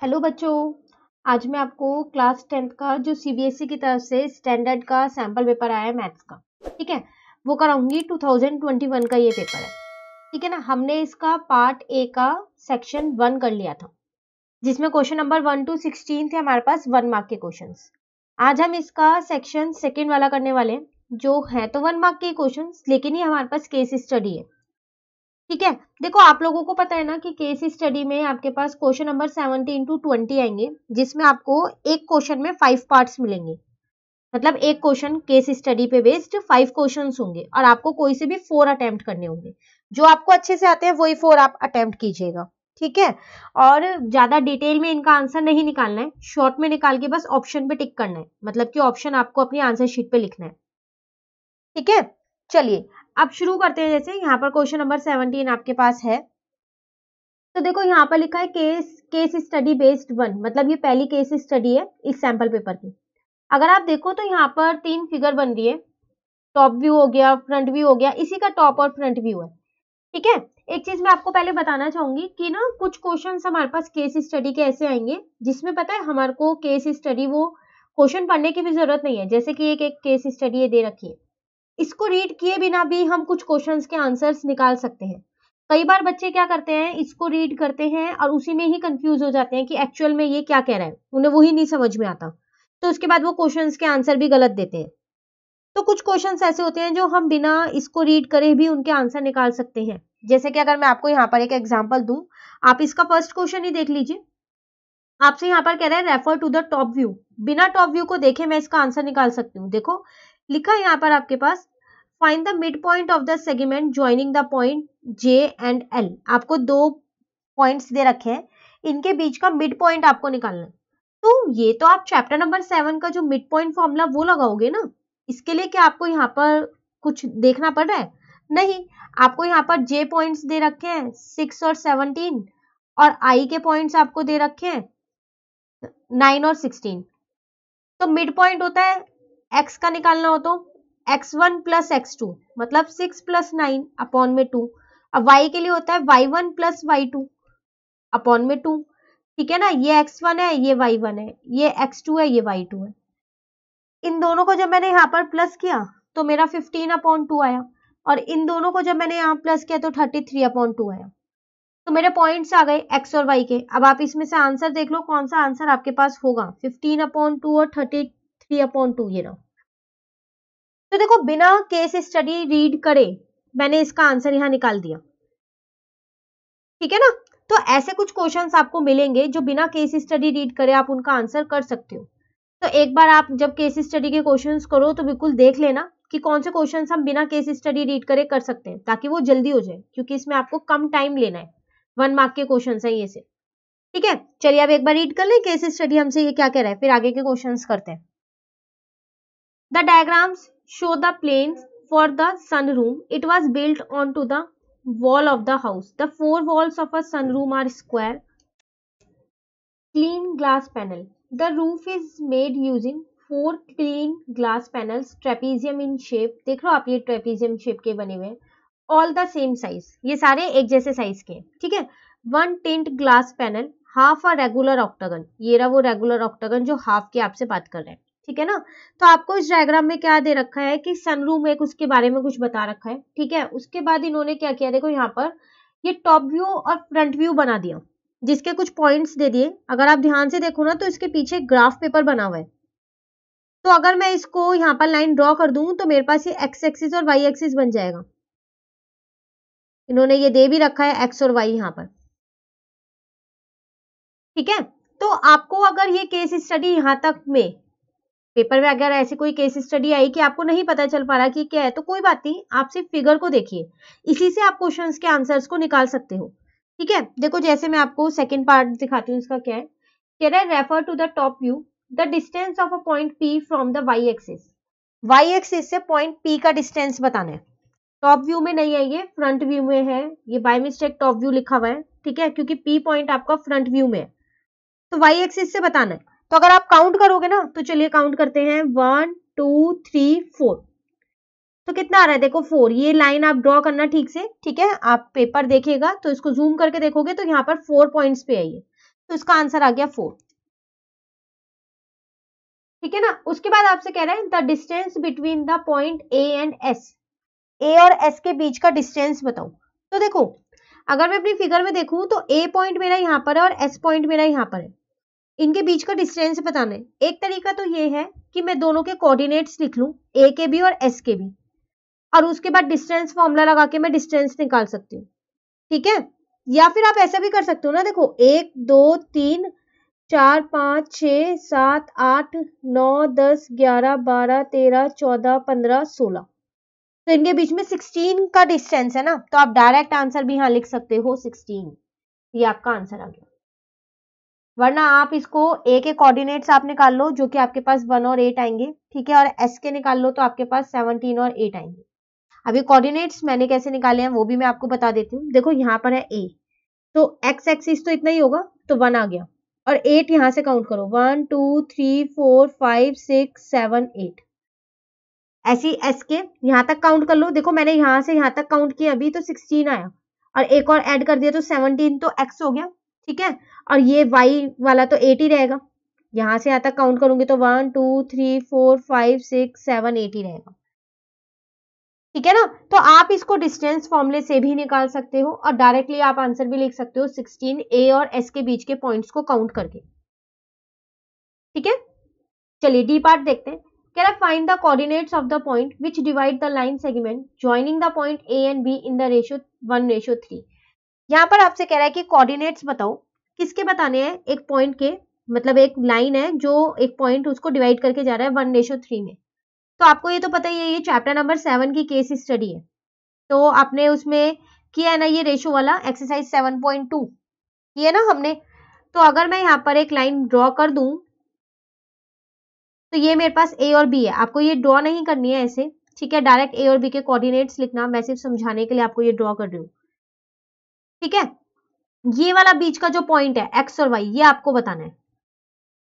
Hello बच्चों। आज मैं आपको क्लास 10th का जो सीबीएसई की तरफ से स्टैंडर्ड का सैम्पल पेपर आया है मैथ्स का, ठीक है, वो कराऊंगी। 2021 का ये पेपर है, ठीक है ना। हमने इसका पार्ट ए का सेक्शन 1 कर लिया था, जिसमें क्वेश्चन नंबर 1 to 16 थे हमारे पास 1 मार्क के क्वेश्चंस। आज हम इसका सेक्शन सेकेंड वाला करने वाले हैं, जो है तो 1 मार्क के क्वेश्चंस, लेकिन ये हमारे पास केस स्टडी है, ठीक है। देखो, आप लोगों को पता है ना कि केस स्टडी में आपके पास क्वेश्चन नंबर 17 to 20 आएंगे, जिसमें आपको एक क्वेश्चन में 5 पार्ट्स मिलेंगे। मतलब एक क्वेश्चन केस स्टडी पे बेस्ड 5 क्वेश्चंस होंगे और आपको कोई से भी 4 अटेम्प्ट करने होंगे। जो आपको अच्छे से आते हैं वही 4 आप अटेम्प्ट कीजिएगा, ठीक है। और ज्यादा डिटेल में इनका आंसर नहीं निकालना है, शॉर्ट में निकाल के बस ऑप्शन पे टिक करना है। मतलब कि ऑप्शन आपको अपनी आंसर शीट पे लिखना है, ठीक है। चलिए अब शुरू करते हैं। जैसे यहाँ पर क्वेश्चन नंबर 17 आपके पास है, तो देखो यहाँ पर लिखा है केस स्टडी बेस्ड 1, मतलब ये पहली केस स्टडी है इस सैंपल पेपर की। अगर आप देखो तो यहाँ पर 3 फिगर बन रही है, टॉप व्यू हो गया, फ्रंट व्यू हो गया, इसी का टॉप और फ्रंट व्यू है, ठीक है। एक चीज मैं आपको पहले बताना चाहूंगी कि ना कुछ क्वेश्चन हमारे पास केस स्टडी के ऐसे आएंगे जिसमें पता है हमारे को केस स्टडी वो क्वेश्चन पढ़ने की भी जरूरत नहीं है। जैसे कि एक केस स्टडी ये दे रखी है, इसको रीड किए बिना भी हम कुछ क्वेश्चंस के आंसर्स निकाल सकते हैं। कई बार बच्चे क्या करते हैं, इसको रीड करते हैं और उसी में ही कंफ्यूज हो जाते हैं कि एक्चुअल में ये क्या कह रहा है, उन्हें वही नहीं समझ में आता, तो उसके बाद वो क्वेश्चंस के आंसर भी गलत देते हैं। तो कुछ क्वेश्चंस ऐसे होते हैं जो हम बिना इसको रीड करे भी उनके आंसर निकाल सकते हैं। जैसे कि अगर मैं आपको यहाँ पर एक एग्जाम्पल दूं, आप इसका फर्स्ट क्वेश्चन ही देख लीजिए। आपसे यहाँ पर कह रहा है refer to the top view. बिना टॉप व्यू को देखे मैं इसका आंसर निकाल सकती हूँ। देखो लिखा है यहाँ पर आपके पास, find the mid point of the segment joining the point J and L. आपको 2 पॉइंट्स दे रखे हैं, इनके बीच का मिड पॉइंट आपको निकालना है। तो ये तो आप चैप्टर नंबर 7 का जो मिड पॉइंट फॉर्मूला वो लगाओगे ना। इसके लिए क्या आपको यहाँ पर कुछ देखना पड़ रहा है? नहीं, आपको यहाँ पर जे पॉइंट्स दे रखे हैं 6 और 17, और आई के पॉइंट्स आपको दे रखे हैं 9 और 16। तो मिड पॉइंट होता है x का निकालना हो तो x1 प्लस x2, मतलब 6 प्लस 9 अपॉन में 2। अब y के लिए होता है y1 प्लस y2 अपॉन में 2, ठीक है ना। ये x1 है, ये y1 है, ये x2 है, ये y2 है। इन दोनों को जब मैंने यहाँ पर प्लस किया तो मेरा 15 अपॉन 2 आया, और इन दोनों को जब मैंने यहाँ प्लस किया तो 33 अपॉन 2 आया। तो मेरे पॉइंट्स आ गए x और y के। अब आप इसमें से आंसर देख लो, कौन सा आंसर आपके पास होगा, 15 अपॉन 2 और 33 अपॉन 2, ये रहा। तो देखो बिना केस स्टडी रीड करे मैंने इसका आंसर यहाँ निकाल दिया, ठीक है ना। तो ऐसे कुछ क्वेश्चंस आपको मिलेंगे जो बिना केस स्टडी रीड करे आप उनका आंसर कर सकते हो। तो एक बार आप जब केस स्टडी के क्वेश्चंस करो तो बिल्कुल देख लेना कि कौन से क्वेश्चंस हम बिना केस स्टडी रीड करे कर सकते हैं, ताकि वो जल्दी हो जाए, क्योंकि इसमें आपको कम टाइम लेना है। 1 मार्क के क्वेश्चंस हैं ये से, ठीक है। चलिए अब एक बार रीड कर लें केस स्टडी हमसे ये क्या कह रहा है, फिर आगे के क्वेश्चंस करते हैं। The diagrams show the planes for the sunroom. It was built onto the wall of the house. The 4 walls of a sunroom are square, clean glass panel. The roof is made using 4 clean glass panels, trapezium in shape. देख लो आप, ये trapezium shape के बने हुए हैं, all the same size. ये सारे एक जैसे साइज के, ठीक है। 1 tint glass panel, half a regular octagon. ये रहा वो रेगुलर ऑक्टागन जो हाफ के आपसे बात कर रहे हैं, ठीक है ना। तो आपको इस डायग्राम में क्या दे रखा है कि सनरूम एक उसके बारे में कुछ बता रखा है, ठीक है। उसके बाद इन्होंने क्या किया, देखो यहाँ पर ये टॉप व्यू और फ्रंट व्यू बना दिया, जिसके कुछ पॉइंट्स दे दिए। अगर आप ध्यान से देखो ना तो इसके पीछे ग्राफ पेपर बना हुआ है। तो अगर मैं इसको यहाँ पर लाइन ड्रॉ कर दूं तो मेरे पास ये एक्स एक्सिस और वाई एक्सिस बन जाएगा। इन्होंने ये दे भी रखा है एक्स और वाई यहाँ पर, ठीक है। तो आपको अगर ये केस स्टडी यहाँ तक में पेपर में अगर ऐसी कोई केस स्टडी आई कि आपको नहीं पता चल पा रहा कि क्या है, तो कोई बात नहीं, आप सिर्फ फिगर को देखिए, इसी से आप क्वेश्चंस के आंसर्स को निकाल सकते हो, ठीक है। देखो जैसे मैं आपको सेकंड पार्ट दिखाती हूँ, इसका क्या है, कह रहा है refer to the top view, the distance of a point P from the Y axis. Y axis से पॉइंट P का डिस्टेंस बताना है। टॉप व्यू में नहीं है, ये फ्रंट व्यू में है, ये बाय मिस्टेक टॉप व्यू लिखा हुआ है, ठीक है, क्योंकि P पॉइंट आपका फ्रंट व्यू में है। तो वाई एक्सिस से बताना है। तो अगर आप काउंट करोगे ना, तो चलिए काउंट करते हैं, 1 2 3 4। तो कितना आ रहा है, देखो 4। ये लाइन आप ड्रॉ करना ठीक से, ठीक है। आप पेपर देखिएगा तो इसको जूम करके देखोगे तो यहाँ पर 4 पॉइंट्स पे है ये। तो इसका आंसर आ गया 4। ठीक है ना। उसके बाद आपसे कह रहा है the distance between the point A and S, A और एस के बीच का डिस्टेंस बताओ। तो देखो अगर मैं अपनी फिगर में देखूं तो ए पॉइंट मेरा यहाँ पर है और एस पॉइंट मेरा यहाँ पर है, इनके बीच का डिस्टेंस बताना है। एक तरीका तो ये है कि मैं दोनों के कोऑर्डिनेट्स लिख लूं, ए के भी और एस के भी, और उसके बाद डिस्टेंस फॉर्मूला लगा के मैं डिस्टेंस निकाल सकती हूँ। ठीक है, या फिर आप ऐसा भी कर सकते हो ना, देखो 1 2 3 4 5 6 7 8 9 10 11 12 13 14 15 16, तो इनके बीच में 16 का डिस्टेंस है ना, तो आप डायरेक्ट आंसर भी यहाँ लिख सकते हो 16, ये आपका आंसर आ गया। वरना आप इसको ए के कोऑर्डिनेट्स आप निकाल लो जो कि आपके पास 1 और 8 आएंगे, ठीक है, और एस के निकाल लो तो आपके पास 17 और 8 आएंगे। अभी कोऑर्डिनेट्स मैंने कैसे निकाले हैं वो भी मैं आपको बता देती हूँ। देखो यहाँ पर है ए, तो एक्स एक्सिस तो इतना ही होगा, तो 1 आ गया, और 8 यहाँ से काउंट करो, 1 2 3 4 5 6 7 8, ऐसी एस के यहाँ तक काउंट कर लो। देखो मैंने यहाँ से यहाँ तक काउंट किया अभी, तो 16 आया, और एक और ऐड कर दिया तो 17, तो एक्स हो गया। ठीक है, और ये वाई वाला तो 8 ही रहेगा, यहाँ से यहाँ तक काउंट करूंगी तो 1 2 3 4 5 6 7 8 ही रहेगा। ठीक है ना, तो आप इसको डिस्टेंस फॉर्मूले से भी निकाल सकते हो और डायरेक्टली आप आंसर भी लिख सकते हो 16 ए और एस के बीच के पॉइंट्स को काउंट करके। ठीक है, चलिए डी पार्ट देखते हैं। कह रहा है find the coordinates of the point which divide the line segment joining the point A and be in the ratio 1:3। यहाँ पर आपसे कह रहा है कि कोऑर्डिनेट्स बताओ, किसके बताने हैं, एक पॉइंट के, मतलब एक लाइन है जो एक पॉइंट उसको डिवाइड करके जा रहा है 1:3 में। तो आपको ये तो पता ही है, ये चैप्टर नंबर 7 की केस स्टडी है, तो आपने उसमें किया है ना ये रेशो वाला एक्सरसाइज 7.2 किया ना हमने। तो अगर मैं यहाँ पर एक लाइन ड्रॉ कर दूं तो ये मेरे पास ए और बी है, आपको ये ड्रॉ नहीं करनी है ऐसे, ठीक है, डायरेक्ट ए और बी के कोऑर्डिनेट्स लिखना, मैं सिर्फ समझाने के लिए आपको ये ड्रॉ कर रही हूँ। ठीक है, ये वाला बीच का जो पॉइंट है एक्स और वाई, ये आपको बताना है।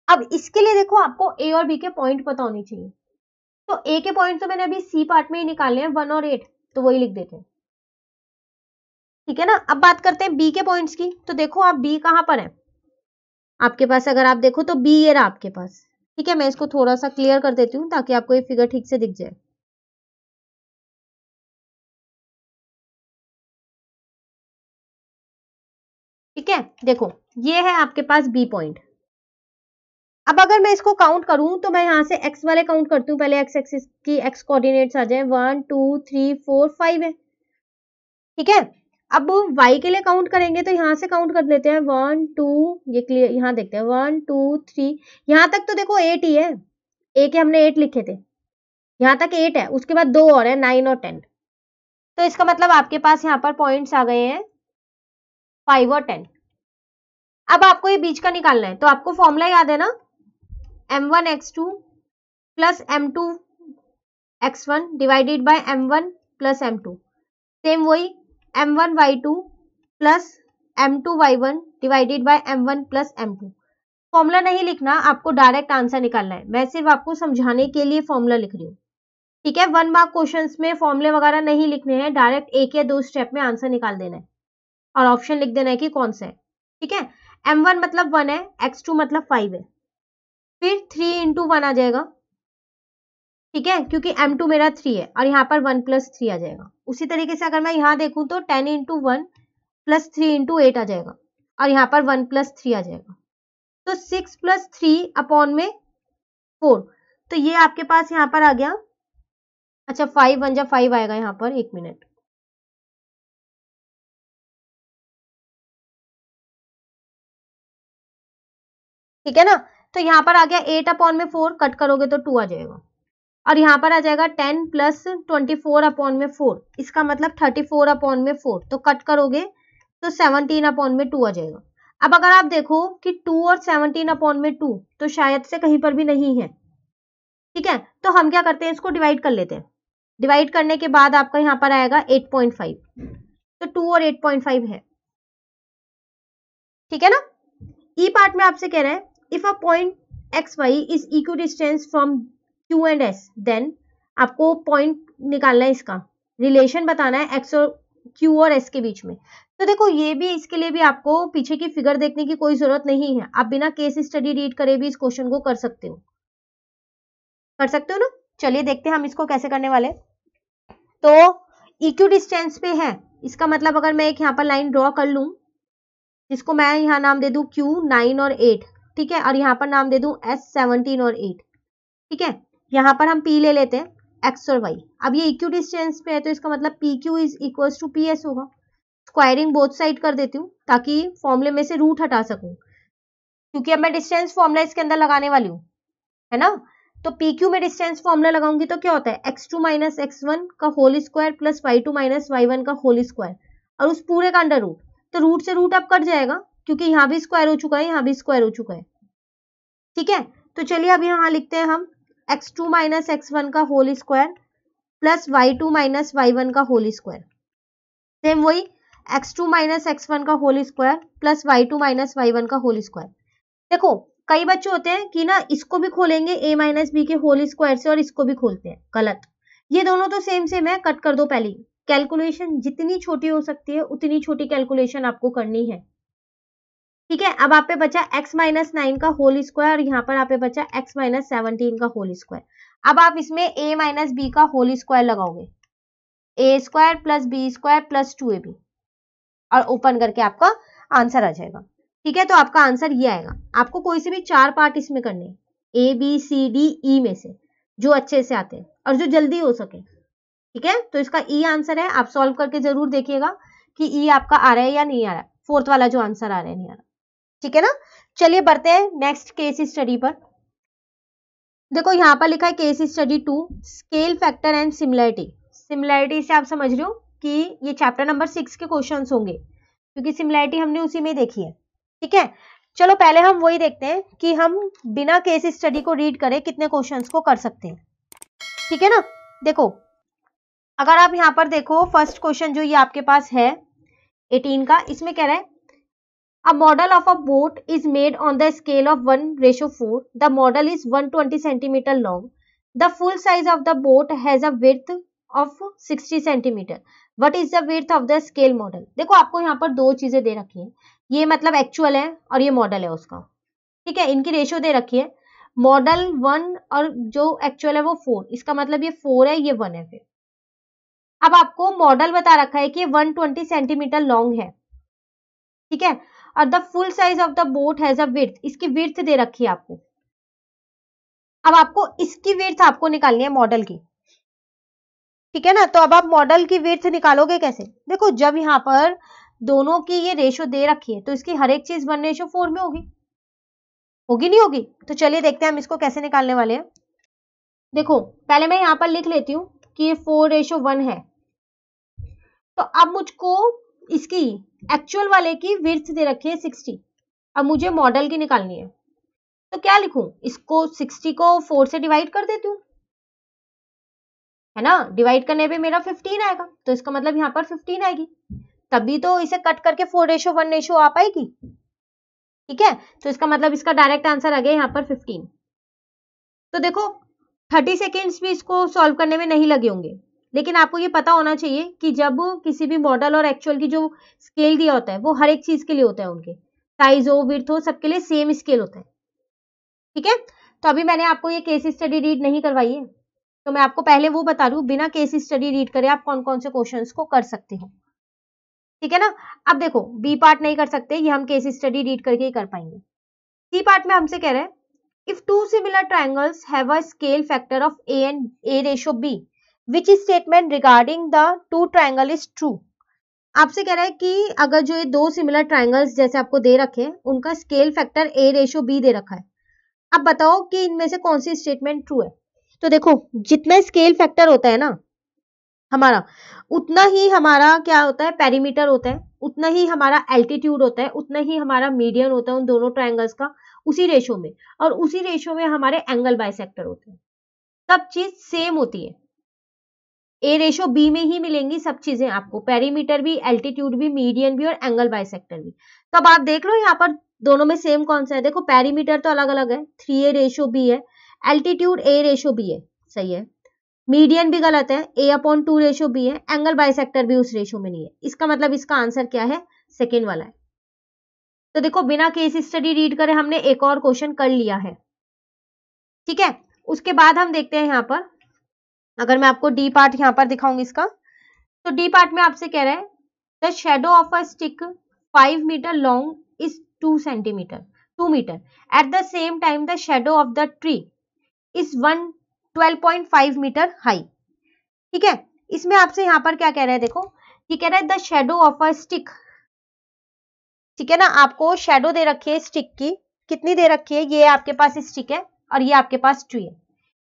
अब इसके लिए देखो आपको ए और बी के पॉइंट पता होने चाहिए, तो ए के पॉइंट तो मैंने अभी सी पार्ट में ही निकाले हैं 1 और 8, तो वही लिख देते हैं। ठीक है ना, अब बात करते हैं बी के पॉइंट्स की। तो देखो आप बी कहां पर है आपके पास, अगर आप देखो तो बी ये रहा आपके पास। ठीक है, मैं इसको थोड़ा सा क्लियर कर देती हूँ ताकि आपको ये फिगर ठीक से दिख जाए। ठीक है, देखो ये है आपके पास बी पॉइंट। अब अगर मैं इसको काउंट करूं तो मैं यहां से एक्स वाले काउंट करती हूँ, पहले एक्स एक्सिस की एक्स कोऑर्डिनेट्स आ जाए, 1 2 3 4 5 है। ठीक है, अब y के लिए काउंट करेंगे तो यहां से काउंट कर लेते हैं 1 2, ये क्लियर, यहां देखते हैं 1 2 3, यहां तक तो देखो 8 ही है, ए के हमने 8 लिखे थे, यहां तक 8 है, उसके बाद 2 और है 9 और 10, तो इसका मतलब आपके पास यहाँ पर पॉइंट्स आ गए हैं 5 और 10। अब आपको ये बीच का निकालना है, तो आपको फॉर्मूला याद है ना, m1 x2 plus m2 x1 divided by m1 plus m2, same वही m1 y2 plus m2 y1 divided by m1 plus m2। Formula नहीं लिखना, आपको डायरेक्ट आंसर निकालना है, मैं सिर्फ आपको समझाने के लिए फॉर्मूला लिख रही हूँ। ठीक है, 1 मार्क क्वेश्चंस में फॉर्मूले वगैरह नहीं लिखने हैं, डायरेक्ट एक या दो स्टेप में आंसर निकाल देना है और ऑप्शन लिख देना है कि कौन सा है। ठीक है, m1 मतलब 1 है, x2 मतलब 5 है, फिर 3 इंटू 1 आ जाएगा। ठीक है, क्योंकि m2 मेरा 3 है और यहाँ पर 1 प्लस 3 आ जाएगा। उसी तरीके से अगर मैं यहाँ देखूं तो 10 इंटू 1 प्लस 3 इंटू 8 आ जाएगा और यहाँ पर 1 प्लस 3 आ जाएगा, तो 6 प्लस 3 अपॉन में 4, तो ये आपके पास यहाँ पर आ गया। अच्छा 5 1 जा 5 आएगा यहाँ पर, 1 मिनट, ठीक है ना, तो यहाँ पर आ गया 8 अपॉन में 4, कट करोगे तो 2 आ जाएगा, और यहाँ पर आ जाएगा 10 प्लस 24 अपॉन में 4, इसका मतलब 34 अपॉन में 4, तो कट करोगे तो 17 अपॉन में 2 आ जाएगा। अब अगर आप देखो कि 2 और 17 अपॉन में 2 तो शायद से कहीं पर भी नहीं है। ठीक है, तो हम क्या करते हैं, इसको डिवाइड कर लेते हैं, डिवाइड करने के बाद आपका यहाँ पर आएगा 8.5, तो 2 और 8.5 है। ठीक है ना, ई पार्ट में आपसे कह रहा है if a point X Y is equidistant from Q and S, then आपको पॉइंट निकालना है, इसका रिलेशन बताना है एक्स और क्यू और एस के बीच में। तो देखो ये भी, इसके लिए भी आपको पीछे की फिगर देखने की कोई जरूरत नहीं है, आप बिना केस स्टडी रीड करे भी इस क्वेश्चन को कर सकते हो, ना। चलिए देखते हैं हम इसको कैसे करने वाले। तो इक्वी डिस्टेंस पे है, इसका मतलब अगर मैं एक यहाँ पर लाइन ड्रॉ कर लूं, जिसको मैं यहाँ नाम दे दूं Q9 और 8, ठीक है, और यहाँ पर नाम दे दूं S17 और 8, ठीक है। यहाँ पर हम P ले लेते हैं, X और Y। अब ये इक्वी डिस्टेंस पे है तो इसका मतलब PQ is equal to PS होगा। स्क्वायरिंग बोथ साइड कर देती हूँ ताकि फॉर्मूले में से रूट हटा सकूं, क्योंकि अब मैं डिस्टेंस फॉर्मूला इसके अंदर लगाने वाली हूँ, है ना। तो PQ में डिस्टेंस फॉर्मूला लगाऊंगी तो क्या होता है, x2 माइनस x1 का whole square plus y2 minus y1 का होल स्क्वायर, और उस पूरे का अंडर रूट। तो रूट से रूट अब कट जाएगा, क्योंकि यहाँ भी स्क्वायर हो चुका है, यहाँ भी स्क्वायर हो चुका है, ठीक है। तो चलिए अब यहाँ लिखते हैं हम x2 माइनस x1 का whole square plus y2 minus y1 का होल स्क्वायर। सेम वही x2 माइनस x1 का whole square plus y2 minus y1 का होल स्क्वायर। देखो कई बच्चे होते हैं कि ना इसको भी खोलेंगे a माइनस बी के होल स्क्वायर से और इसको भी खोलते हैं, गलत। ये दोनों तो सेम सेम है, कट कर दो पहले ही। कैलकुलेशन जितनी छोटी हो सकती है उतनी छोटी कैलकुलेशन आपको करनी है, ठीक है। अब आप पे बचा x माइनस 9 का होल स्क्वायर और यहाँ पर आप पे बचा x माइनस 17 का होल स्क्वायर। अब आप इसमें a माइनस बी का होल स्क्वायर लगाओगे, a square plus B square plus 2ab, और ओपन करके आपका आंसर आ जाएगा, ठीक है। तो आपका आंसर ये आएगा। आपको कोई से भी 4 पार्ट इसमें करने, A B C D E में से जो अच्छे से आते हैं और जो जल्दी हो सके, ठीक है। तो इसका E आंसर है, आप सॉल्व करके जरूर देखिएगा कि E आपका आ रहा है या नहीं आ रहा है, फोर्थ वाला जो आंसर आ रहा है नहीं आ रहा, ठीक है ना। चलिए बढ़ते हैं नेक्स्ट केस स्टडी पर। देखो यहाँ पर लिखा है case study 2, scale factor and similarity. Similarity से आप समझ रहे हो कि ये चैप्टर नंबर 6 के क्वेश्चंस होंगे, क्योंकि सिमिलरिटी हमने उसी में देखी है, ठीक है। चलो पहले हम वही देखते हैं कि हम बिना केस स्टडी को रीड करे कितने क्वेश्चंस को कर सकते हैं, ठीक है ना। देखो अगर आप यहाँ पर देखो फर्स्ट क्वेश्चन जो ये आपके पास है 18 का, इसमें कह रहा है A model of a boat is made on the scale of 1:4. The model is 120 centimeter long. The full size of the boat has a width of 60 centimeter. What is the width of the scale model? देखो आपको यहाँ पर दो चीजें दे रखी हैं, ये मतलब एक्चुअल है और ये मॉडल है उसका, ठीक है। इनकी रेशियो दे रखी है, मॉडल 1 और जो एक्चुअल है वो 4, इसका मतलब ये 4 है, ये 1 है। फिर अब आपको मॉडल बता रखा है कि 120 सेंटीमीटर लॉन्ग है, ठीक है, और the full size of the boat has a width, इसकी विड्थ दे रखी है आपको। अब आपको इसकी विड्थ आपको निकालनी है मॉडल की, ठीक है ना। तो अब आप मॉडल की विड्थ निकालोगे कैसे, देखो जब यहाँ पर दोनों की ये रेशो दे रखी है तो इसकी हर एक चीज 1:4 में होगी, नहीं होगी। तो चलिए देखते हैं हम इसको कैसे निकालने वाले हैं। देखो पहले मैं यहाँ पर लिख लेती हूँ कि ये 4:1 है। तो अब मुझको इसकी एक्चुअल वाले की विड्थ दे रखी है 60, अब मुझे मॉडल की निकालनी है। तो क्या लिखूं, इसको 60 को 4 से डिवाइड कर देती हूँ, है ना। डिवाइड करने पे मेरा 15 आएगा, तो इसका मतलब यहाँ पर 15 आएगी, तभी तो इसे कट करके 4:1 आ पाएगी, ठीक है। तो इसका मतलब इसका डायरेक्ट आंसर आ गया यहाँ पर 15। तो देखो 30 सेकेंड्स भी इसको सॉल्व करने में नहीं लगे होंगे, लेकिन आपको ये पता होना चाहिए कि जब किसी भी मॉडल और एक्चुअल की जो स्केल दिया होता है वो हर एक चीज के लिए होता है, उनके साइज हो विड्थ हो सबके लिए सेम स्केल होता है, ठीक है। तो अभी मैंने आपको ये केस स्टडी रीड नहीं करवाई है, तो मैं आपको पहले वो बता दूं बिना केस स्टडी रीड करे आप कौन कौन से क्वेश्चंस को कर सकते हो, ठीक है ना। अब देखो बी पार्ट नहीं कर सकते, ये हम केस स्टडी रीड करके ही कर पाएंगे। सी पार्ट में हमसे कह रहे हैं if two similar triangles have a scale factor of a and a:b, which statement regarding the two triangle is true. आपसे कह रहा है कि अगर जो ये दो सिमिलर ट्रायंगल्स जैसे आपको दे रखे हैं उनका स्केल फैक्टर a:b दे रखा है, अब बताओ कि इनमें से कौन सी स्टेटमेंट ट्रू है। तो देखो जितना स्केल फैक्टर होता है ना हमारा, उतना ही हमारा क्या होता है, पेरीमीटर होता है, उतना ही हमारा एल्टीट्यूड होता है, उतना ही हमारा मीडियन होता है उन दोनों ट्रायंगल्स का, उसी रेशो में, और उसी रेशो में हमारे एंगल बाइसेक्टर होते हैं, सब चीज सेम होती है। a:b में ही मिलेंगी सब चीजें आपको, पेरीमीटर भी, एल्टीट्यूड भी, मीडियन भी और एंगल बाइसेक्टर भी। तो अब आप देख लो यहाँ पर दोनों में सेम कौन सा है, देखो पेरीमीटर तो अलग अलग है, 3a:b है, एल्टीट्यूड a:b है, सही है, मीडियन भी गलत है, a/2 रेशो भी है, एंगल बाइसेक्टर भी उस रेशो में नहीं है। इसका मतलब इसका आंसर क्या है, सेकेंड वाला है। तो देखो बिना केस स्टडी रीड करे हमने एक और क्वेश्चन कर लिया है, ठीक है। उसके बाद हम देखते हैं यहाँ पर, अगर मैं आपको डी पार्ट यहाँ पर दिखाऊंगी इसका, तो डी पार्ट में आपसे कह रहा है the shadow of a stick 5 metre long is 2 metre at the same time the shadow of the tree is 12.5 metre high, ठीक है। इसमें आपसे यहाँ पर क्या कह रहा है, देखो ये कह रहा है the shadow of a stick, ठीक है ना। आपको शेडो दे रखी है स्टिक की, कितनी दे रखी है, ये आपके पास स्टिक है और ये आपके पास ट्री है,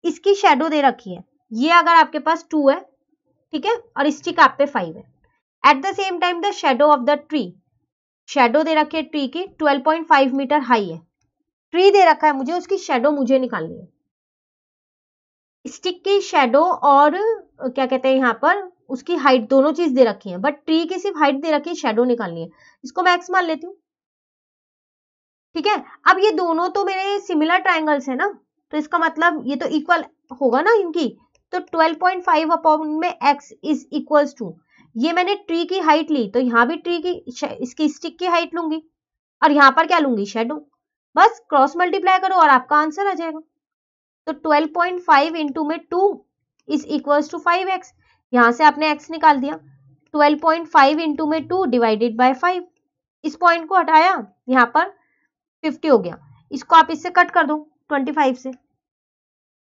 इसकी शेडो दे रखी है, ये अगर आपके पास 2 है, ठीक है, और स्टिक आप पे 5 है। At the same time the shadow of the tree, shadow दे रखी है ट्री की 12.5 मीटर हाई है, ट्री दे रखा है मुझे, उसकी शेडो मुझे निकालनी है। स्टिक की शेडो और क्या कहते हैं यहाँ पर उसकी हाइट, दोनों चीज दे रखी है, बट ट्री की सिर्फ हाइट दे रखी है, शेडो निकालनी है। इसको मैं एक्स मान लेती हूँ, ठीक है। अब ये दोनों तो मेरे सिमिलर ट्राइंगल्स है ना, तो इसका मतलब ये तो इक्वल होगा ना इनकी, तो 12.5 अपॉन में x इज इक्वल्स टू, ये मैंने ट्री की हाइट ली, तो यहाँ भी ट्री की इसकी स्टिक की हाइट लूंगी और यहाँ पर क्या लूंगी, शेडो, बस क्रॉस मल्टीप्लाई करो और आपका आंसर आ जाएगा। तो 12.5 इंटू में 2 इज इक्वल्स टू 5x, यहाँ से आपने x निकाल दिया। 12.5 इंटू में 2 डिवाइडेड बाय 5, इस पॉइंट को हटाया, यहाँ पर 50 हो गया, इसको आप इससे कट कर दो 25 से,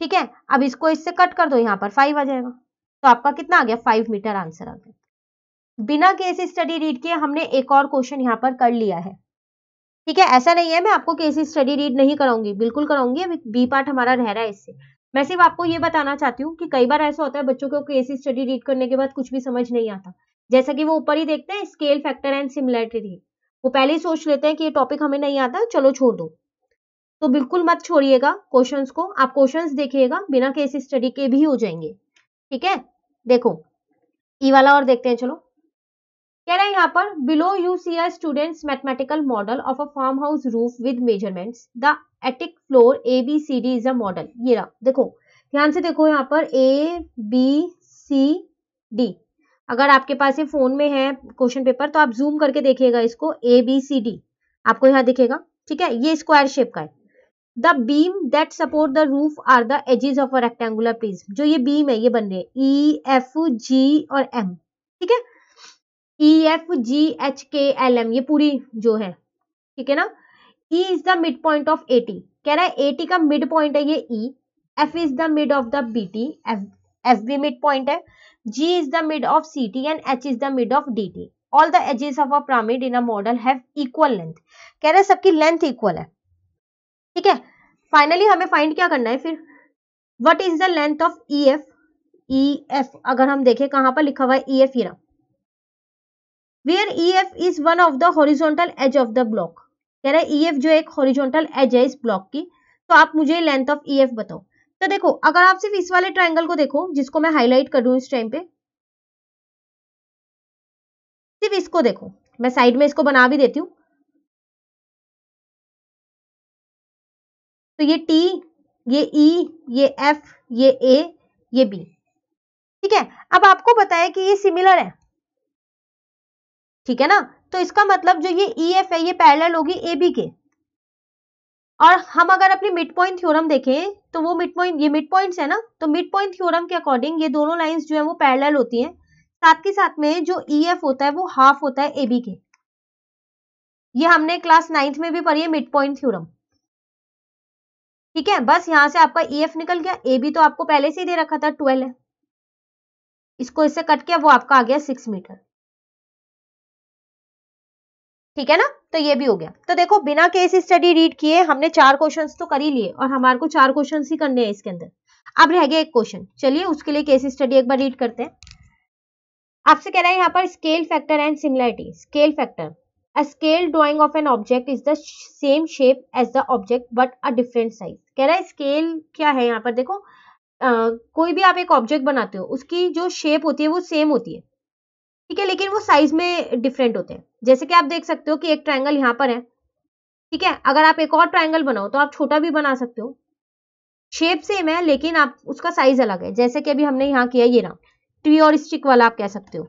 ठीक है। अब इसको इससे कट कर दो, यहाँ पर 5 आ जाएगा, तो आपका कितना आ गया, 5 मीटर आंसर आ गया। बिना केस स्टडी रीड किए हमने एक और क्वेश्चन यहाँ पर कर लिया है, ठीक है। ऐसा नहीं है मैं आपको केस स्टडी रीड नहीं कराऊंगी, बिल्कुल कराऊंगी, अभी बी पार्ट हमारा रह रहा है इससे। मैं सिर्फ आपको ये बताना चाहती हूँ कि कई बार ऐसा होता है बच्चों को केस स्टडी रीड करने के बाद कुछ भी समझ नहीं आता, जैसा कि वो ऊपर ही देखते हैं स्केल फैक्टर एंड सिमिलैरिटी, वो पहले ही सोच लेते हैं कि ये टॉपिक हमें नहीं आता, चलो छोड़ दो। तो बिल्कुल मत छोड़िएगा क्वेश्चंस को, आप क्वेश्चंस देखिएगा, बिना केस स्टडी के भी हो जाएंगे, ठीक है। देखो ई वाला और देखते हैं, चलो। कह रहा है यहाँ पर below you see a students mathematical model of a farm house roof with measurements, the attic floor A B C D is a model. ये रहा, देखो ध्यान से देखो यहाँ पर ए बी सी डी, अगर आपके पास ये फोन में है क्वेश्चन पेपर तो आप जूम करके देखिएगा इसको, ए बी सी डी आपको यहाँ दिखेगा, ठीक है। ये स्क्वायर शेप का है। The beam that support the roof are the edges of a rectangular prism, जो ये बीम है ये बन रहे हैं ई एफ जी और एम, ठीक है, E F G H K L M, ये पूरी जो है, ठीक है ना। E is the mid point of A T, कह रहा है ए टी का मिड पॉइंट है ये E, F is the mid of the B T, F भी मिड पॉइंट है, G is the mid of C T and H is the mid of D T. All the edges of a pyramid in a model have equal length, कह रहा है सबकी length equal है, ठीक है। Finally हमें find क्या करना है फिर, what is the length of E F, E F अगर हम देखें कहां पर लिखा हुआ है ई एफ, ये रहा, where E F is one of the horizontal edge of the block, कह रहा है ई एफ जो एक हॉरिजॉन्टल एज है इस ब्लॉक की, तो आप मुझे लेंथ ऑफ ई एफ बताओ। तो देखो अगर आप सिर्फ इस वाले ट्रायंगल को देखो जिसको मैं हाईलाइट कर रही हूं इस टाइम पे, सिर्फ इसको देखो, मैं साइड में इसको बना भी देती हूँ, तो ये टी, ये ई, ये एफ, ये ए, ये बी, ठीक है। अब आपको पता है कि ये सिमिलर है, ठीक है ना, तो इसका मतलब जो ये ई एफ है ये पैरेलल होगी ए बी के, और हम अगर अपनी मिड पॉइंट थ्योरम देखें तो वो मिड पॉइंट, ये मिड पॉइंट्स है ना, तो मिड पॉइंट थ्योरम के अकॉर्डिंग ये दोनों लाइंस जो है वो पैरेलल होती हैं, साथ के साथ में जो ई एफ होता है वो हाफ होता है ए बी के, ये हमने क्लास 9th में भी पढ़ी है मिड पॉइंट थ्योरम, ठीक है। बस यहां से आपका ई एफ निकल गया, ए बी तो आपको पहले से ही दे रखा था 12 है, इसको इससे कट किया वो आपका आ गया 6 मीटर, ठीक है ना। तो ये भी हो गया। तो देखो बिना केस स्टडी रीड किए हमने 4 क्वेश्चंस तो कर ही लिए, और हमारे को 4 क्वेश्चंस ही करने हैं इसके अंदर। अब रह गया एक क्वेश्चन, चलिए उसके लिए केस स्टडी एक बार रीड करते हैं। आपसे कह रहा है यहाँ पर scale factor and similarity. Scale factor, a scale drawing of an object is the same shape as the object but a different size. कह रहा है स्केल क्या है, यहाँ पर देखो कोई भी आप एक ऑब्जेक्ट बनाते हो उसकी जो शेप होती है वो सेम होती है, ठीक है, लेकिन वो साइज में डिफरेंट होते हैं। जैसे कि आप देख सकते हो कि एक ट्रायंगल यहाँ पर है, ठीक है, अगर आप एक और ट्रायंगल बनाओ तो आप छोटा भी बना सकते हो, शेप सेम है लेकिन आप उसका साइज अलग है, जैसे कि अभी हमने यहाँ किया ये ना ट्री और स्टिक वाला आप कह सकते हो।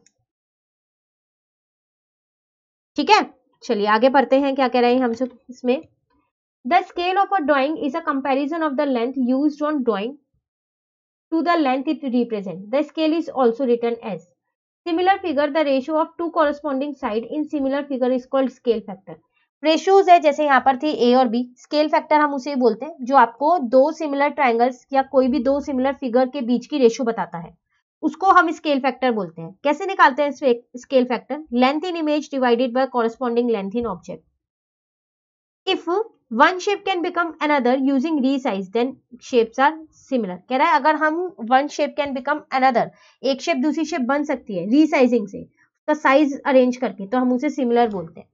ठीक है, चलिए आगे पढ़ते हैं क्या कह रहे हैं हमसे इसमें। The scale of a drawing is a comparison of the length used on drawing to the length it represents. The scale is also written as similar figure. The ratio of two corresponding side in similar figure is called scale factor. Ratios है, जैसे यहाँ पर थी ए और B, scale factor हम उसे बोलते हैं जो आपको दो सिमिलर ट्राइंगल्स या कोई भी दो सिमिलर फिगर के बीच की रेशियो बताता है, उसको हम स्केल फैक्टर बोलते हैं। कैसे निकालते हैं scale factor? Length in image divided by corresponding length in object. If one shape can become another using resize then shapes are similar. कह रहा है अगर हम one shape can become another, एक शेप दूसरी शेप बन सकती है रीसाइजिंग से, उसका साइज अरेंज करके, तो हम उसे सिमिलर बोलते हैं।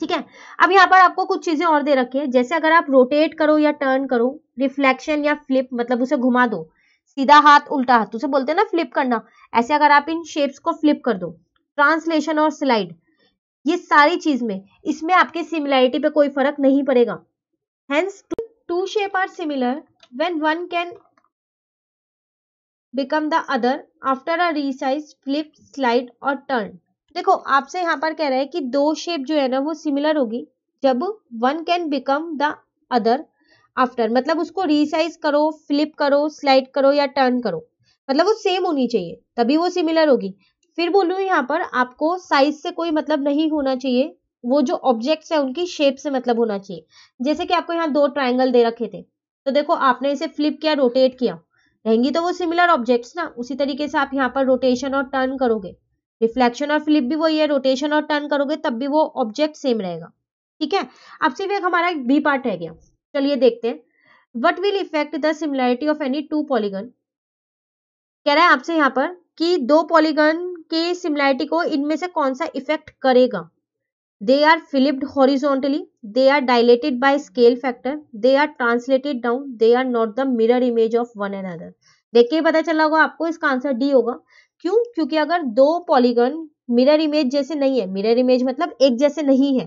ठीक है, अब यहाँ पर आपको कुछ चीजें और दे रखी है, जैसे अगर आप रोटेट करो या टर्न करो, रिफ्लेक्शन या फ्लिप मतलब उसे घुमा दो, सीधा हाथ उल्टा हाथ उसे बोलते हैं ना फ्लिप करना, ऐसे अगर आप इन शेप्स को फ्लिप कर दो, ट्रांसलेशन और स्लाइड, ये सारी चीज में इसमें आपके सिमिलैरिटी पे कोई फर्क नहीं पड़ेगा। Hence two shape are similar when one can become the other after a resize, flip, slide और टर्न। देखो आपसे यहाँ पर कह रहा है कि दो शेप जो है ना वो सिमिलर होगी जब one can become the other after, मतलब उसको रीसाइज करो, फ्लिप करो, स्लाइड करो या टर्न करो, मतलब वो सेम होनी चाहिए तभी वो सिमिलर होगी। फिर बोलूँ यहाँ पर आपको साइज से कोई मतलब नहीं होना चाहिए, वो जो ऑब्जेक्ट्स है उनकी शेप से मतलब होना चाहिए। जैसे कि आपको यहाँ दो ट्राइंगल दे रखे थे, तो देखो आपने इसे फ्लिप किया, रोटेट किया, रहेंगी तो वो सिमिलर ऑब्जेक्ट्स ना, उसी तरीके से आप यहाँ पर रोटेशन और टर्न करोगे, रिफ्लेक्शन और फ्लिप भी वही है, रोटेशन और टर्न करोगे तब भी वो ऑब्जेक्ट सेम रहेगा। ठीक है, अब सिर्फ एक हमारा एक बी पार्ट रह गया, चलिए देखते हैं। What will effect the similarity of any two polygon. कह रहा है आपसे यहाँ पर कि दो पॉलीगन की सिमिलैरिटी को इनमें से कौन सा इफेक्ट करेगा। They are flipped horizontally, they are dilated by scale factor, they are translated down, they are not the mirror image of one another. देख के पता चला होगा आपको, इसका आंसर डी होगा। क्यों? क्योंकि अगर दो पॉलीगन मिरर इमेज जैसे नहीं है, मिरर इमेज मतलब एक जैसे नहीं है,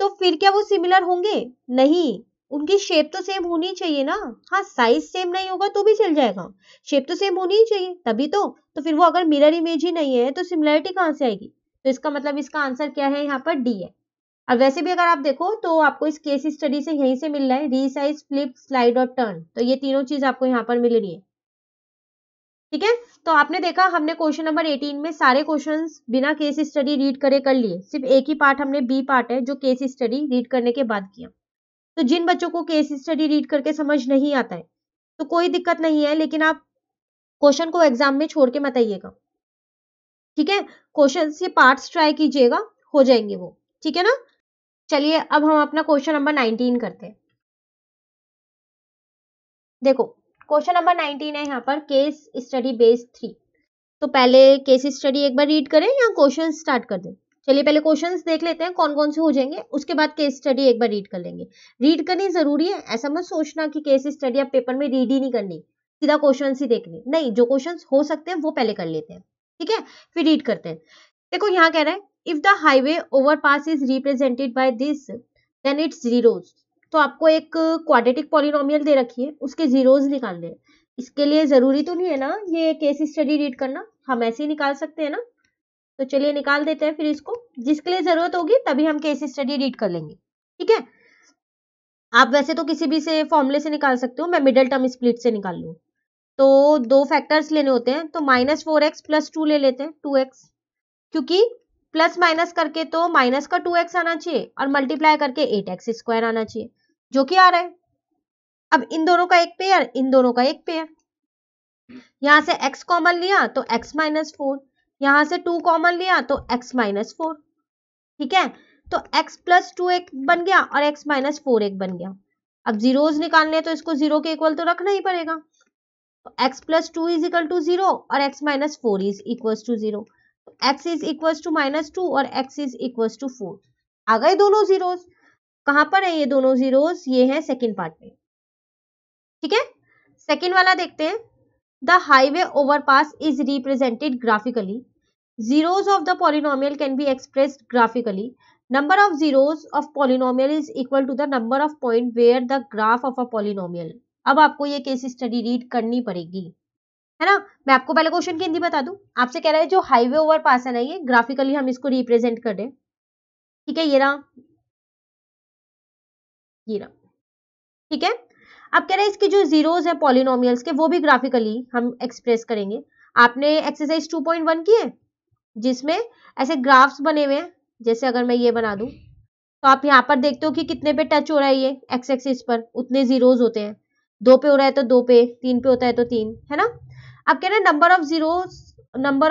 तो फिर क्या वो सिमिलर होंगे? नहीं, उनकी शेप तो सेम होनी चाहिए ना। हाँ, साइज सेम नहीं होगा तो भी चल जाएगा, शेप तो सेम होनी ही चाहिए तभी तो फिर वो अगर मिरर इमेज ही नहीं है तो सिमिलरिटी कहाँ से आएगी? तो इसका मतलब इसका आंसर क्या है? यहाँ पर डी है। अब वैसे भी अगर आप देखो तो आपको इस केस स्टडी से यहीं से मिल रहा है, रीसाइज, फ्लिप, स्लाइड और टर्न, तो ये तीनों चीज आपको यहाँ पर मिल रही है। ठीक है, तो आपने देखा हमने क्वेश्चन नंबर 18 में सारे क्वेश्चंस बिना केस स्टडी रीड करे कर लिए, सिर्फ एक ही पार्ट हमने बी पार्ट है जो केस स्टडी रीड करने के बाद किया। तो जिन बच्चों को केस स्टडी रीड करके समझ नहीं आता है तो कोई दिक्कत नहीं है, लेकिन आप क्वेश्चन को एग्जाम में छोड़ के मत आइएगा। ठीक है, क्वेश्चन के पार्ट्स ट्राई कीजिएगा, हो जाएंगे वो। ठीक है ना, चलिए अब हम अपना क्वेश्चन नंबर 19 करते हैं। देखो क्वेश्चन नंबर 19 है यहाँ पर केस स्टडी बेस 3। तो पहले केस स्टडी एक बार रीड करें या क्वेश्चन स्टार्ट कर दें? चलिए पहले क्वेश्चंस देख लेते हैं कौन कौन से हो जाएंगे, उसके बाद केस स्टडी एक बार रीड कर लेंगे। रीड करनी जरूरी है, ऐसा मत सोचना कि केस स्टडी आप पेपर में रीड ही नहीं करनी, सीधा क्वेश्चन ही देखने, नहीं, जो क्वेश्चंस हो सकते हैं वो पहले कर लेते हैं। ठीक है, फिर रीड करते हैं। देखो यहाँ कह रहा है if the highway overpass is represented by this then its zeros. तो आपको एक क्वाड्रेटिक पॉलिनोमियल दे रखी है, उसके जीरोज निकालने हैं। इसके लिए जरूरी तो नहीं है ना ये केस स्टडी रीड करना, हम ऐसे ही निकाल सकते हैं ना। तो चलिए निकाल देते हैं फिर इसको, जिसके लिए जरूरत होगी तभी हम केस स्टडी रीड कर लेंगे। ठीक है, आप वैसे तो किसी भी से फॉर्मूले से निकाल सकते हो, मैं मिडिल टर्म स्प्लिट से निकाल लूँ। तो दो फैक्टर्स लेने होते हैं, तो -4x + 2 ले लेते हैं, 2x, क्योंकि प्लस माइनस करके तो माइनस का 2x आना चाहिए और मल्टीप्लाई करके 8x² आना चाहिए, जो कि आ रहा है। अब इन दोनों का एक पेयर, इन दोनों का एक पेयर, यहां से x कॉमन लिया तो x - 4, यहां से 2 कॉमन लिया तो x - 4। ठीक है, तो x + 2 एक बन गया और x - 4 एक बन गया। अब जीरोज निकालने तो इसको जीरो के इक्वल तो रखना ही पड़ेगा, तो x + 2 = 0 और x - 4 = 0, तो x = -2 और x = 4। आ गए दोनों जीरोज। कहां पर है ये दोनों जीरोज? ये है सेकंड पार्ट में। ठीक है, सेकंड वाला देखते हैं। The highway overpass is represented graphically, zeros of the polynomial can be expressed graphically. Number of zeros of polynomial is equal to the number of point where the graph of a polynomial अब आपको ये case study read करनी पड़ेगी, है ना। मैं आपको पहले क्वेश्चन की हिंदी बता दूं। आपसे कह रहा है जो हाईवे ओवर पास है ना, ये ग्राफिकली हम इसको रिप्रेजेंट कर दें, ठीक है, ये रहा, ये रहा, ठीक है। अब कह रहे हैं इसके जो जीरोस है पॉलिनोमियल्स के, वो भी ग्राफिकली हम एक्सप्रेस करेंगे। आपने एक्सरसाइज 2.1 की है, जिसमें ऐसे ग्राफ्स बने हुए हैं। जैसे अगर मैं ये बना दूं, तो आप यहाँ पर देखते हो कि कितने पे टच हो रहा है, ये एक्स एक्सिस पर उतने जीरोस होते हैं। 2 पे हो रहा है तो 2 पे, 3 पे होता है तो 3, है ना। अब कह रहे हैं number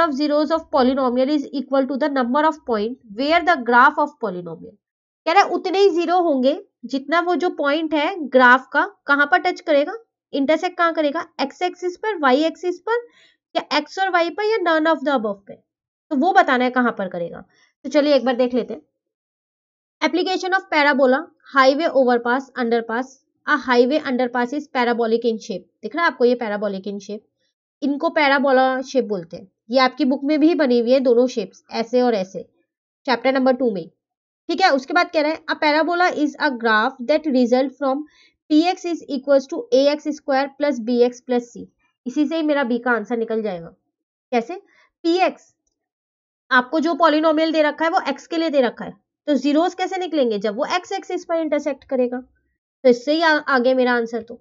of zeros of polynomial is equal to the number of point where the graph of polynomial. कह रहा है उतने ही जीरो होंगे जितना वो जो पॉइंट है ग्राफ का कहां पर टच करेगा, इंटरसेक्ट कहां करेगा, एक्स एक्सिस पर, वाई एक्सिस पर, या एक्स और वाई पर, या नन ऑफ द अबव पे। तो वो बताना है कहां पर करेगा। तो चलिए एक बार देख लेते हैं। Application of parabola, highway overpass, underpass. A highway underpass is parabolic in shape. दिख रहा है आपको ये पैराबोलिक इन शेप, इनको पैराबोला शेप बोलते हैं। ये आपकी बुक में भी बनी हुई है दोनों शेप्स, ऐसे और ऐसे, चैप्टर नंबर 2 में, ठीक है। उसके बाद कह रहे हैं a parabola is a graph that result from px is equals to ax square plus bx plus c। इसी से ही मेरा b का आंसर निकल जाएगा। कैसे? px आपको जो पॉलिनोमियल दे रखा है वो x के लिए दे रखा है, तो जीरोस कैसे निकलेंगे, जब वो x एक्सिस पर इंटरसेक्ट करेगा। तो इससे ही आगे मेरा आंसर, तो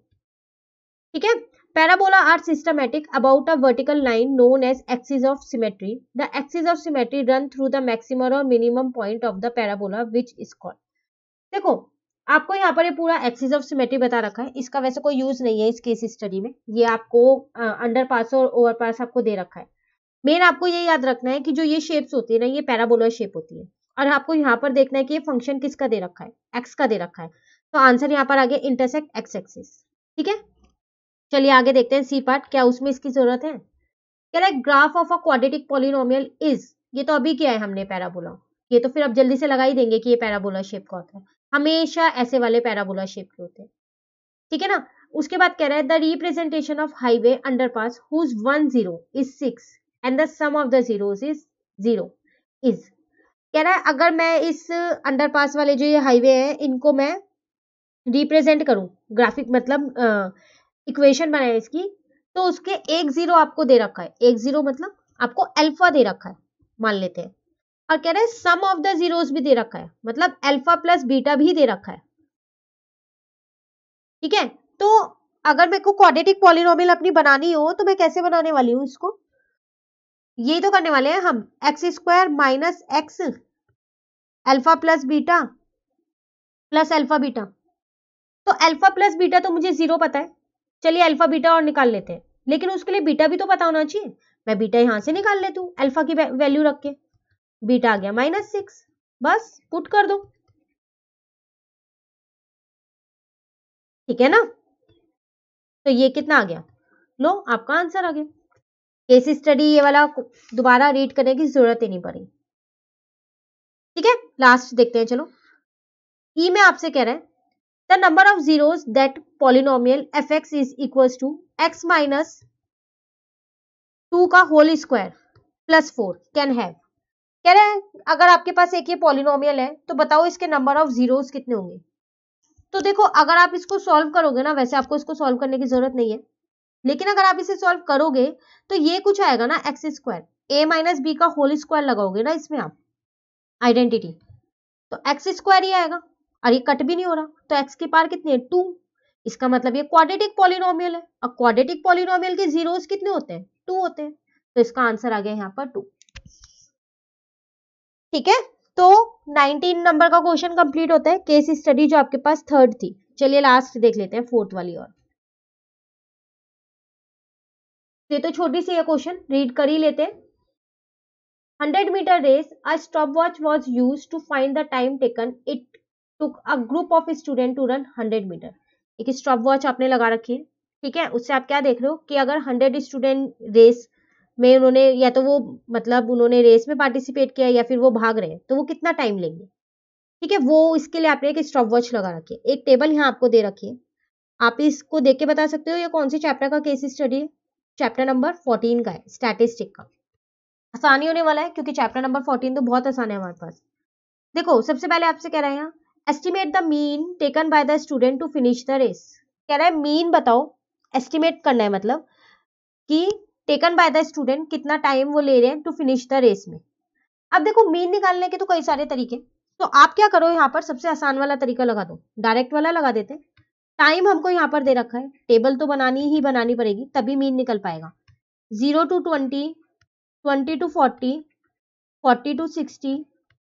ठीक है। Parabola are systematic about a vertical line known as axis of symmetry. The axis of symmetry run through the maximum or minimum point of the parabola which is called. देखो आपको यहाँ पर ये पूरा एक्सिस ऑफ सिमेट्री बता रखा है, इसका वैसे कोई यूज नहीं है इस केस स्टडी में। ये आपको अंडर पास और ओवर पास आपको दे रखा है। मेन आपको ये याद रखना है कि जो ये शेप्स होती है ना, ये पैराबोला शेप होती है। और आपको यहाँ पर देखना है कि ये फंक्शन किसका दे रखा है, एक्स का दे रखा है। तो आंसर यहाँ पर आगे इंटरसेक्ट एक्स एक्सिस, ठीक है। चलिए आगे देखते हैं सी पार्ट, क्या उसमें इसकी जरूरत है। कह रहा है graph of a quadratic polynomial is, ये तो अभी किया है हमने पैराबोला, ये तो फिर अब जल्दी से लगा ही देंगे कि ये पैराबोला शेप का होता है, हमेशा ऐसे वाले पैराबोला शेप के होते हैं, ठीक है ना। उसके बाद कह रहा है the representation of highway underpass whose 1 0 is 6 and the sum of the zeros is 0 is. कह रहा है अगर मैं इस अंडरपास वाले जो ये हाईवे है इनको मैं रिप्रेजेंट करूं, ग्राफिक मतलब इक्वेशन बनाए इसकी, तो उसके 1 0 आपको दे रखा है, 1 0 मतलब आपको अल्फा दे रखा है, मान लेते हैं। और कह रहे हैं सम ऑफ द जीरोस भी दे रखा है, मतलब अल्फा प्लस बीटा भी दे रखा है, ठीक है। तो अगर मेरे को क्वाड्रेटिक पॉलिनोमियल अपनी बनानी हो तो मैं कैसे बनाने वाली हूँ इसको, यही तो करने वाले हैं हम, x square minus x alpha plus beta plus alpha beta. तो अल्फा प्लस बीटा तो मुझे 0 पता है, चलिए अल्फा बीटा और निकाल लेते हैं, लेकिन उसके लिए बीटा भी तो पता होना चाहिए। मैं बीटा यहां से निकाल लेती हूँ अल्फा की वैल्यू रख के, बीटा आ गया -6, बस पुट कर दो, ठीक है ना। तो ये कितना आ गया, लो आपका आंसर आ गया। केस स्टडी ये वाला दोबारा रीड करने की जरूरत ही नहीं पड़ी, ठीक है। लास्ट देखते हैं, चलो। ई में आपसे कह रहा है the number of zeros that polynomial F X is equals to X minus 2 का whole square plus 4 can have. कह रहे हैं अगर आपके पास एक ये पॉलिनोमियल है तो बताओ इसके नंबर ऑफ जीरोस कितने होंगे। तो देखो अगर आप इसको सॉल्व करोगे ना, वैसे आपको इसको सॉल्व करने की जरूरत नहीं है, लेकिन अगर आप इसे सॉल्व करोगे तो ये कुछ आएगा ना, एक्स स्क्वायर ए माइनस बी का होल स्क्वायर लगाओगे ना इसमें आप आइडेंटिटी, तो एक्स स्क्वायर ही आएगा, और ये कट भी नहीं हो रहा, तो एक्स की पावर कितनी है 2। इसका मतलब ये क्वाड्रेटिक पॉलिनोमियल है, और क्वाड्रेटिक पॉलिनोमियल के जीरोस कितने होते हैं, 2 होते हैं। तो इसका आंसर आ गया यहाँ पर 2, ठीक है। तो 19 नंबर का क्वेश्चन कंप्लीट होता है, केस स्टडी जो आपके पास थर्ड थी। चलिए लास्ट देख लेते हैं, फोर्थ वाली। और ये तो छोटी सी है, क्वेश्चन रीड कर ही लेते हैं। 100 meter race, a stopwatch was used to find the time taken. It took a group of students to run 100 meter. एक स्टॉप वॉच आपने लगा रखी है, ठीक है। उससे आप क्या देख रहे हो कि अगर 100 स्टूडेंट रेस में उन्होंने, या तो वो मतलब उन्होंने रेस में पार्टिसिपेट किया या फिर वो भाग रहे हैं, तो वो कितना टाइम लेंगे, ठीक है। वो इसके लिए आपने एक स्टॉप वॉच लगा रखी है। एक टेबल यहाँ आपको दे रखी है, आप इसको देख के बता सकते हो ये कौन से चैप्टर का केस स्टडी है। चैप्टर नंबर 14 का है, स्टैटिस्टिक का। आसानी होने वाला है क्योंकि चैप्टर नंबर 14 तो बहुत आसान है हमारे पास। देखो सबसे पहले आपसे कह रहे हैं estimate the mean taken by the student to finish the race. कह रहा है मीन बताओ, एस्टिमेट करना है मतलब कि टेकन बाय द स्टूडेंट, कितना टाइम वो ले रहे हैं टू फिनिश द रेस में। अब देखो मीन निकालने के तो कई सारे तरीके, तो आप क्या करो यहाँ पर सबसे आसान वाला तरीका लगा दो, डायरेक्ट वाला लगा देते। टाइम हमको यहाँ पर दे रखा है, टेबल तो बनानी ही बनानी पड़ेगी तभी मीन निकल पाएगा। 0 to 20, 20 to 40, 40 to 60,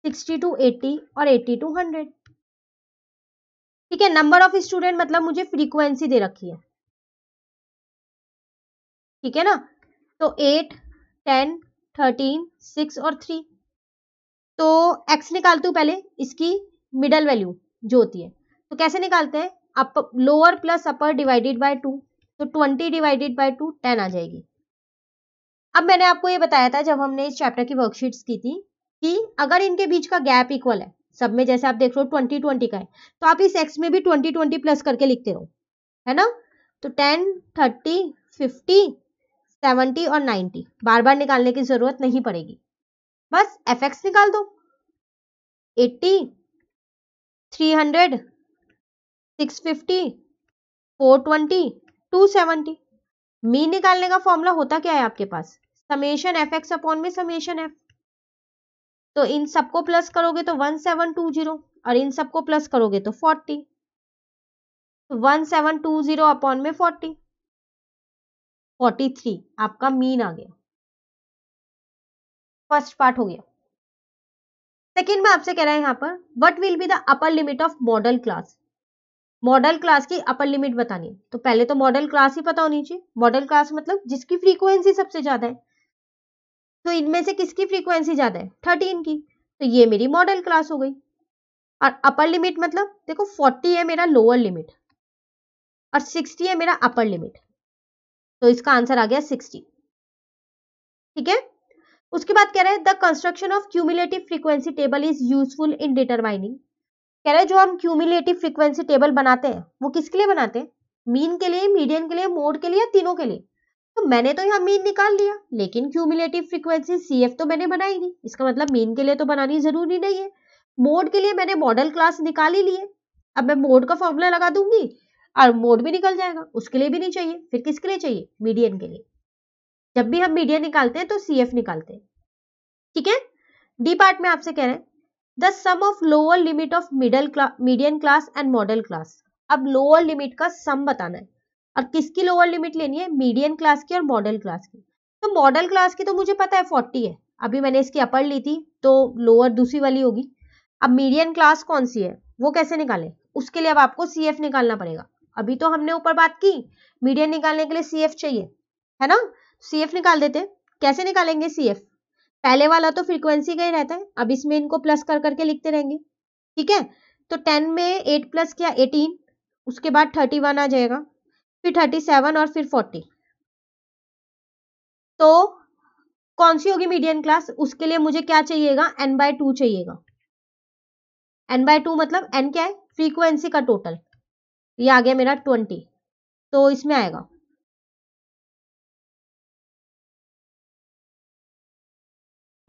60 to 80 और 80 to 100। ठीक है, नंबर ऑफ स्टूडेंट मतलब मुझे फ्रीक्वेंसी दे रखी है, ठीक है ना। तो 8, 10, 13, 6 और 3। तो x निकालती हूँ पहले, इसकी मिडल वैल्यू जो होती है, तो कैसे निकालते हैं, up lower plus upper divided by 2, तो 20 डिवाइडेड बाय 2 10 आ जाएगी। अब मैंने आपको ये बताया था जब हमने इस चैप्टर की वर्कशीट्स की थी कि अगर इनके बीच का गैप इक्वल है, सब में जैसे आप देख रहे हो 20 20 का है, तो आप इस x में भी 20 20 प्लस करके लिखते रहो, है ना। तो 10, 30, 50, 70 और 90 बार बार निकालने की जरूरत नहीं पड़ेगी, बस fx निकाल दो। 80, 300, 650, 420, 270। मीन निकालने का फॉर्मूला होता क्या है आपके पास, समेशन एफ एक्स अपॉन में समेशन एफ। तो इन सबको प्लस करोगे तो 1720 और इन सबको प्लस करोगे तो 40, तो 1720 अपॉन में 40, 43 आपका मीन आ गया। फर्स्ट पार्ट हो गया। सेकेंड में आपसे कह रहा है यहाँ पर what will be the upper limit of model class. Model class की अपर लिमिट बतानी है, तो पहले तो मॉडल क्लास ही पता होनी चाहिए। मॉडल क्लास मतलब जिसकी फ्रीक्वेंसी सबसे ज्यादा है, तो इनमें से किसकी फ्रीक्वेंसी ज्यादा है, 13 की, तो ये मेरी मॉडल क्लास हो गई। और अपर लिमिट मतलब देखो 40 है मेरा लोअर लिमिट और 60 है मेरा अपर लिमिट, तो इसका आंसर आ गया 60। ठीक है, उसके बाद कह रहे हैं the construction of cumulative frequency table is useful in determining. कह रहे हैं जो हम क्यूमुलेटिव फ्रीक्वेंसी टेबल बनाते हैं वो किसके लिए बनाते हैं, मीन के लिए, मीडियन के लिए, मोड के लिए, तीनों के लिए। तो मैंने तो यहाँ मीन निकाल लिया, लेकिन क्यूमुलेटिव फ्रीक्वेंसी सीएफ तो मैंने बनाई नहीं, इसका मतलब मीन के लिए तो बनानी जरूरी नहीं है। मोड के लिए मैंने मॉडल क्लास निकाल ही लिए, अब मैं मोड का फॉर्मूला लगा दूंगी और मोड भी निकल जाएगा, उसके लिए भी नहीं चाहिए, फिर किसके लिए चाहिए, मीडियन के लिए। जब भी हम मीडियन निकालते हैं तो सीएफ निकालते हैं। ठीक है, डी पार्ट में आपसे कह रहे हैं the sum of lower limit of median class and modal class. अब लोअर लिमिट का सम बताना है, और किसकी लोअर लिमिट लेनी है, मीडियन क्लास की और मॉडल क्लास की। तो मॉडल क्लास की तो मुझे पता है 40 है, अभी मैंने इसकी अपर ली थी तो लोअर दूसरी वाली होगी। अब मीडियन क्लास कौन सी है वो कैसे निकालें, उसके लिए अब आपको सीएफ निकालना पड़ेगा। अभी तो हमने ऊपर बात की मीडियन निकालने के लिए सीएफ चाहिए, है ना। सीएफ निकाल देते, कैसे निकालेंगे सीएफ, पहले वाला तो फ्रीक्वेंसी का ही रहता है, अब इसमें इनको प्लस कर करके लिखते रहेंगे। ठीक है, तो 10 में 8 प्लस किया 18, उसके बाद 31 आ जाएगा, फिर 37 और फिर 40। तो कौन सी होगी मीडियन क्लास, उसके लिए मुझे क्या चाहिएगा, n/2 चाहिएगा। n/2 मतलब n क्या है, फ्रीक्वेंसी का टोटल, ये आ गया मेरा 20, तो इसमें आएगा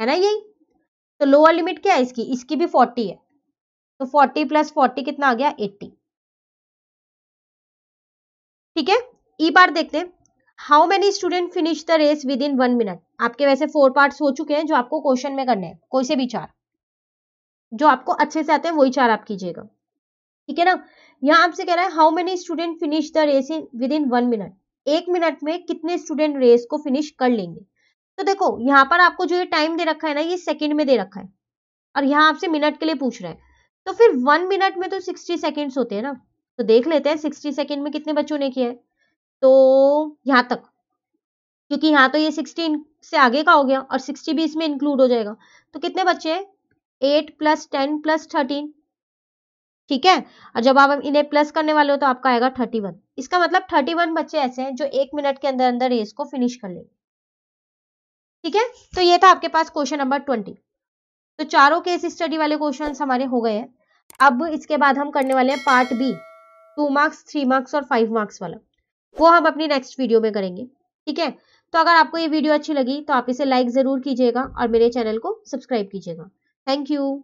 है ना यही। तो लोअर लिमिट क्या है इसकी, इसकी भी 40 है, तो 40 प्लस 40 कितना आ गया, 80। ठीक है, ई पार्ट देखते हैं, how many student finish the race within 1 minute. आपके वैसे 4 पार्ट्स हो चुके हैं जो आपको क्वेश्चन में करने हैं, कोई से भी 4 जो आपको अच्छे से आते हैं वही 4 आप कीजिएगा। ठीक है ना, यहाँ आपसे कह रहा है how many student finish the race in within 1 minute, 1 minute में कितने स्टूडेंट रेस को फिनिश कर लेंगे। तो देखो यहाँ पर आपको जो ये टाइम दे रखा है ना, ये सेकंड में दे रखा है, और यहाँ आपसे मिनट के लिए पूछ रहा है, तो फिर 1 मिनट में तो 60 सेकेंड्स होते हैं ना, तो देख लेते हैं 60 सेकेंड में कितने बच्चों ने किया है। तो यहाँ तक, क्योंकि यहाँ तो ये 16 से आगे का हो गया और 60 भी इसमें इंक्लूड हो जाएगा, तो कितने बच्चे हैं, 8 + 10 + 13। ठीक है, और जब आप इन्हें प्लस करने वाले हो तो आपका आएगा 31। इसका मतलब 31 बच्चे ऐसे हैं जो 1 मिनट के अंदर अंदर रेस को फिनिश कर लेंगे। ठीक है, तो ये था आपके पास क्वेश्चन नंबर 20। तो चारों केस स्टडी वाले क्वेश्चन हमारे हो गए हैं। अब इसके बाद हम करने वाले हैं पार्ट बी, 2 मार्क्स, 3 मार्क्स और 5 मार्क्स वाला, वो हम अपनी नेक्स्ट वीडियो में करेंगे। ठीक है, तो अगर आपको ये वीडियो अच्छी लगी तो आप इसे लाइक जरूर कीजिएगा और मेरे चैनल को सब्सक्राइब कीजिएगा। Thank you.